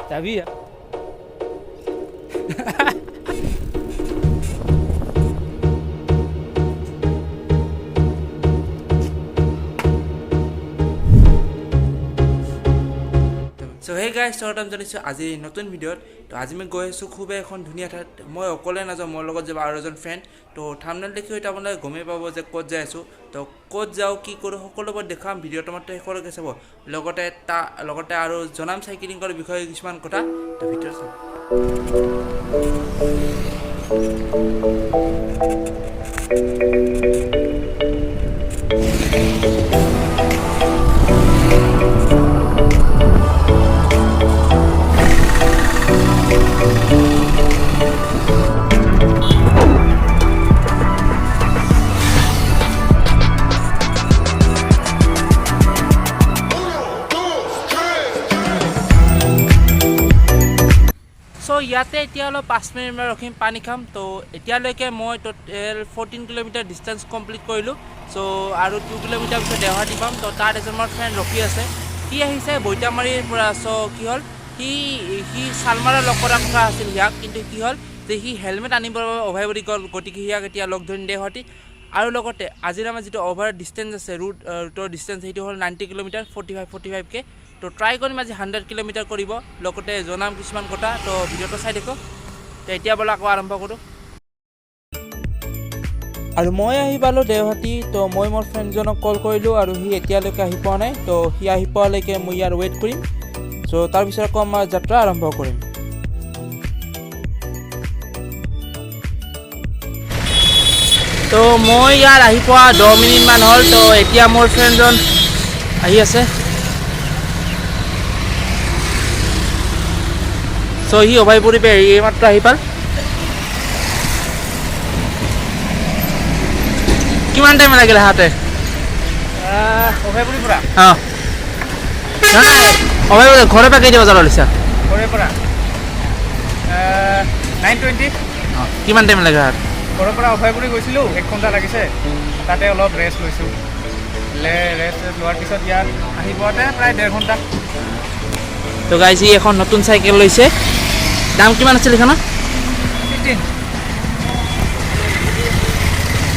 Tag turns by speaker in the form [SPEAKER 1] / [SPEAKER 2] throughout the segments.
[SPEAKER 1] যাবি So hey guys, স্বাগতম জনাইছো আজি নতুন ভিডিঅ'ত। তো আজি মই গৈ আছো খুব এখন ধুনীয়া ঠাইত। মই অকলে নাযাওঁ, মোৰ লগত যাব আৰু এজন ফ্ৰেণ্ড। তো থাম্বনেল দেখি এটা আপোনালোকে গমেই পাব যে ক'ত যাই আছো। তো ক'ত যাওঁ কি কৰোঁ সকলোবোৰ দেখাম, ভিডিঅ'টো মাত্ৰ শেষলৈকে চাব। লগতে আৰু জনাম চাইকেলিঙৰ বিষয়ে কিছুমান কথা। তো ভিডিঅ' চাওক। So ইয়াতে এতিয়া অলপ 5 মিনিটমান ৰখিম, পানী খাম। তো এতিয়ালৈকে মই টোটেল 14 কিলোমিটাৰ ডিষ্টেঞ্চ কমপ্লিট কৰিলোঁ। চ' আৰু 2 কিলোমিটাৰ পিছত দেওহাটী পাম। তো তাত এজন মোৰ ফ্ৰেণ্ড ৰখি আছে, সি আহিছে বৈতামাৰীৰ পৰা। চ' কি হ'ল, সি চালমাৰা লগ কৰাৰ কথা আছিল ইয়াক, কিন্তু কি হ'ল যে সি হেলমেট আনিবৰ বাবে অভাই বুলি গ'ল, গতিকে ইয়াক এতিয়া লগ ধৰি দেওহাটী। আৰু লগতে আজিৰ আমাৰ যিটো অভাৰ ডিষ্টেঞ্চ আছে, ৰুটৰ ডিষ্টেঞ্চ, সেইটো হ'ল 90 কিলোমিটাৰ 45কে। তো ট্ৰাই কৰিম আজি 100 কিলোমিটাৰ কৰিব, লগতে জনাম কিছুমান কথা। তো ভিডিঅ'টো চাই দেখো। তো এতিয়া বোলে আকৌ আৰম্ভ কৰোঁ। আৰু মই আহি পালোঁ দেওহাটী। তো মই মোৰ ফ্ৰেণ্ডজনক কল কৰিলোঁ আৰু সি এতিয়ালৈকে আহি পোৱা নাই। তো সি আহি পোৱালৈকে মই ইয়াৰ ৱেইট কৰিম। চ' তাৰপিছত আকৌ আমাৰ যাত্ৰা আৰম্ভ কৰিম। তো মই ইয়াত আহি পোৱা 10 মিনিটমান হ'ল। তো এতিয়া মোৰ ফ্ৰেণ্ডজন আহি আছে। চ' সি অভাইপুৰী এইমাত্ৰ আহি পাল। কিমান টাইম লাগিলে হাতে?
[SPEAKER 2] অভয়পুৰীৰ পৰা
[SPEAKER 1] অঁ নহয়, অভাইপুৰী ঘৰৰ পৰা কেইটা বজাত ওলাইছা?
[SPEAKER 2] ঘৰৰ পৰা 9:20।
[SPEAKER 1] অঁ, কিমান টাইম লাগে হাত?
[SPEAKER 2] ঘৰৰ পৰা অভয়পুৰী গৈছিলোঁ, 1 ঘণ্টা লাগিছে। তাতে অলপ ৰেষ্ট লৈছোঁ। ৰেষ্ট লোৱাৰ পিছত ইয়াত আহি পোৱাতে প্ৰায় 1.5 ঘণ্টা।
[SPEAKER 1] তো গাইজ, ই এখন নতুন চাইকেল লৈছে। দাম কিমান আছিল এইখনৰ?
[SPEAKER 2] 15।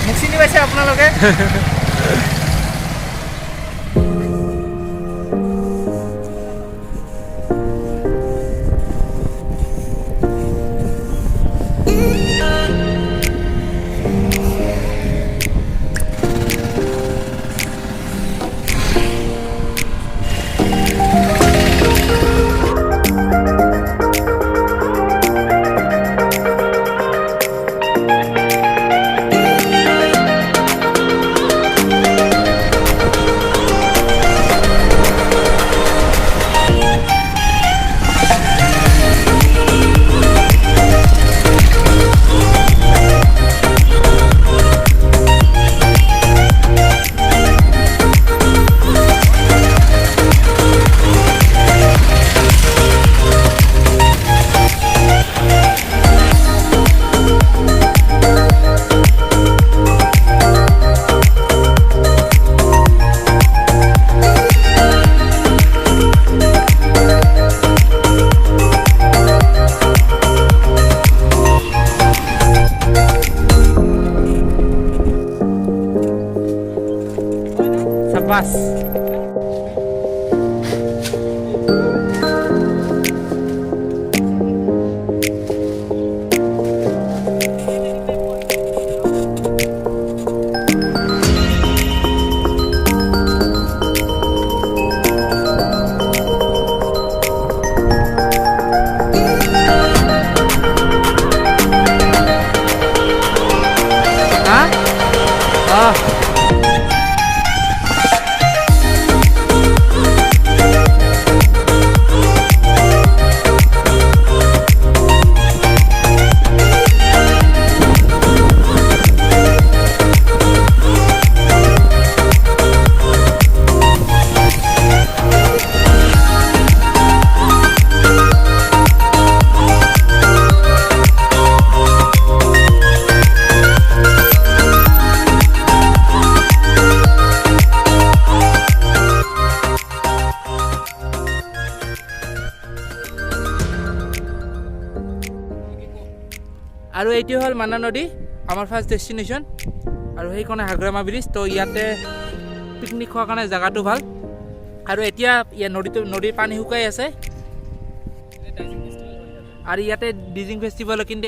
[SPEAKER 2] মোক চিনি পাইছে আপোনালোকে?
[SPEAKER 1] আৰু এইটো হ'ল মানা নদী আমাৰ ফাৰ্ষ্ট ডেষ্টিনেশ্যন আৰু সেইখনে হাগ্ৰামা ব্ৰিজ তো ইয়াতে পিকনিক খোৱাৰ কাৰণে জেগাটো ভাল আৰু এতিয়া নদীৰ পানী শুকাই আছে আৰু ইয়াতে ডিজিং ফেষ্টিভেল কিন্তু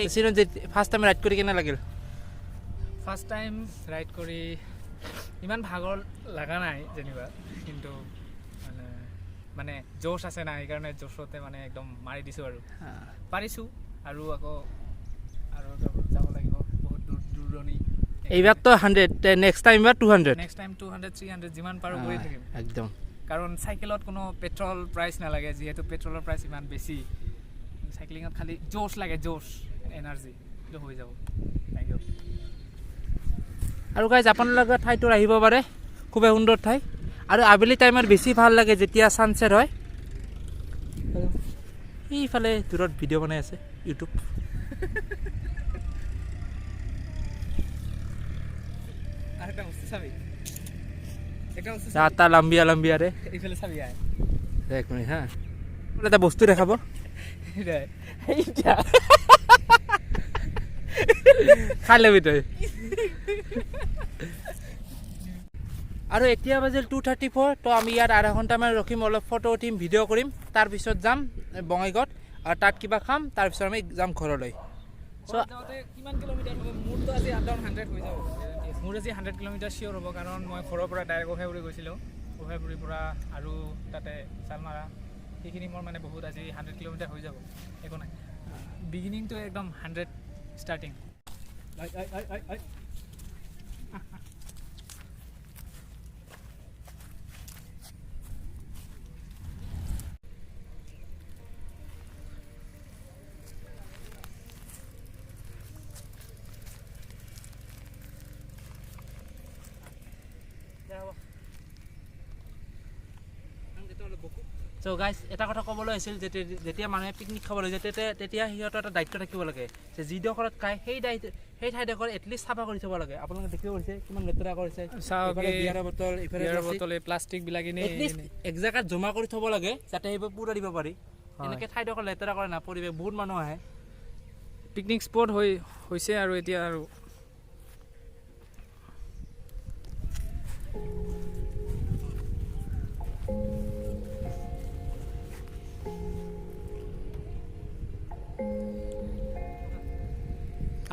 [SPEAKER 1] ফাৰ্ষ্ট টাইম ৰাইড কৰি কেনে লাগিল
[SPEAKER 2] ফাৰ্ষ্ট টাইম ৰাইড কৰি ইমান ভাগৰ লগা নাই যেনিবা কিন্তু মানে জোশ আছে না সেইকাৰণে জোশতে মানে একদম মাৰি দিছোঁ আৰু পাৰিছোঁ আৰু আকৌ যাব লাগিব বহুত দূৰণি
[SPEAKER 1] এইবাৰতো 100 নেক্সট টাইম বা 200
[SPEAKER 2] নেক্সট টাইম 200 300 যিমান পাৰোঁ গৈ থাকিম
[SPEAKER 1] একদম
[SPEAKER 2] কাৰণ চাইকেলত কোনো পেট্ৰল প্ৰাইচ নালাগে যিহেতু পেট্ৰলৰ প্ৰাইচ ইমান বেছি সাইক্লিংত খালি জোশ লাগে জোশ এনাৰ্জি এইটো হৈ যাব থেংক ইউ
[SPEAKER 1] আৰু গাইজ আপোনালোকৰ ঠাইটোত আহিব পাৰে খুবেই সুন্দৰ ঠাই আৰু আবেলি টাইমত বেছি ভাল লাগে যেতিয়া ছানছেট হয় এইফালে দূৰত ভিডিঅ' বনাই আছে ইউটিউব ৰাস্তা লম্বিয়া ৰে
[SPEAKER 2] এইফালে চাবি আয়
[SPEAKER 1] এক মিনিট হা এটা বস্তু দেখাব খাই ল'বি তই আৰু এতিয়া বাজিল 2:34 তো আমি ইয়াত আধা ঘণ্টামান ৰখিম অলপ ফটো উঠিম ভিডিঅ' কৰিম তাৰপিছত যাম বঙাইগাঁৱত আৰু তাত কিবা খাম তাৰপিছত আমি যাম ঘৰলৈ
[SPEAKER 2] কিমান কিলোমিটাৰ হ'ব মোৰতো আজি আপ ডাউন 100 হৈ যাব মোৰ আজি 100 কিলোমিটাৰ চিয়'ৰ হ'ব কাৰণ মই ঘৰৰ পৰা ডাইৰেক্ট গোহাঁইপুৰি গৈছিলোঁ গোহাঁইপুৰিৰ পৰা আৰু তাতে চালমাৰা সেইখিনি মোৰ মানে বহুত আজি 100 কিলোমিটাৰ হৈ যাব একো নাই বিগিনিংটো একদম 100 ষ্টাৰ্টিং
[SPEAKER 1] চ' গাইজ এটা কথা ক'বলৈ আছিল যে যেতিয়া মানুহে পিকনিক খাবলৈ যায় তেতিয়া সিহঁতৰ এটা দায়িত্ব থাকিব লাগে যে যিডোখৰত খায় সেই ঠাইডোখৰ এটলিষ্ট চাফা কৰি থ'ব লাগে আপোনালোকে দেখিব পাৰিছে কিমান লেতেৰা কৰিছে বিয়াৰৰ বটল
[SPEAKER 2] প্লাষ্টিকবিলাক
[SPEAKER 1] এক জেগাত জমা কৰি থ'ব লাগে যাতে সেইবোৰ পুৰা দিব পাৰি এনেকৈ ঠাইডোখৰ লেতেৰা কৰে না পৰিৱেশ বহুত মানুহ আহে
[SPEAKER 2] পিকনিক স্পট হৈছে আৰু এতিয়া আৰু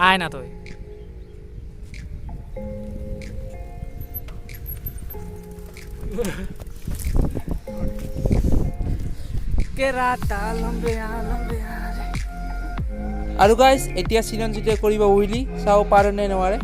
[SPEAKER 2] আয় না তই
[SPEAKER 1] আৰু গাইজ এতিয়া চিৰঞ্জিতে কৰিব উইলি চাব পাৰে নে নোৱাৰে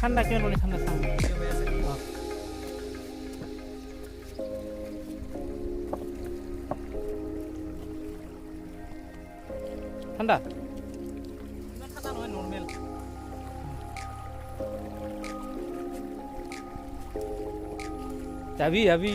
[SPEAKER 1] ঠাণ্ডা কিয় নলি ঠাণ্ডা ঠাণ্ডা
[SPEAKER 2] নহয় নৰ্মেল
[SPEAKER 1] যাবি চাবি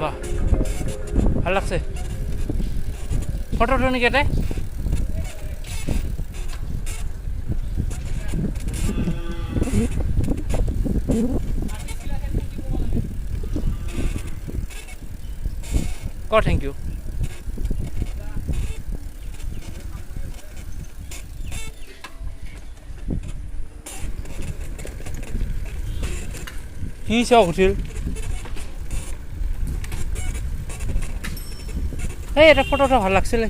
[SPEAKER 1] বাহ ভাল লাগছে ফটো উঠো নেকি এটাই কৰ থেংক ইউ সি চাওক উঠিল এই এটা ফটোটা ভাল লাগছিলে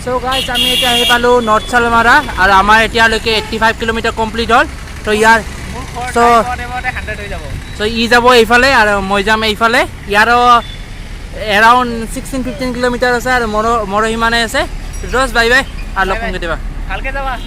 [SPEAKER 1] চ' গাইজ আমি এতিয়া আহি পালোঁ নৰ্থ চালমাৰা আৰু আমাৰ এতিয়ালৈকে 85 কিলোমিটাৰ কমপ্লিট হ'ল তো ইয়াৰ চ' ই যাব এইফালে আৰু মই যাম এইফালে ইয়াৰো এৰাউণ্ড 16-15 কিলোমিটাৰ আছে আৰু মোৰ সিমানে আছে ৰজ বাই বাই আৰু লগ পাম কেতিয়াবা
[SPEAKER 2] ভালকৈ যাবা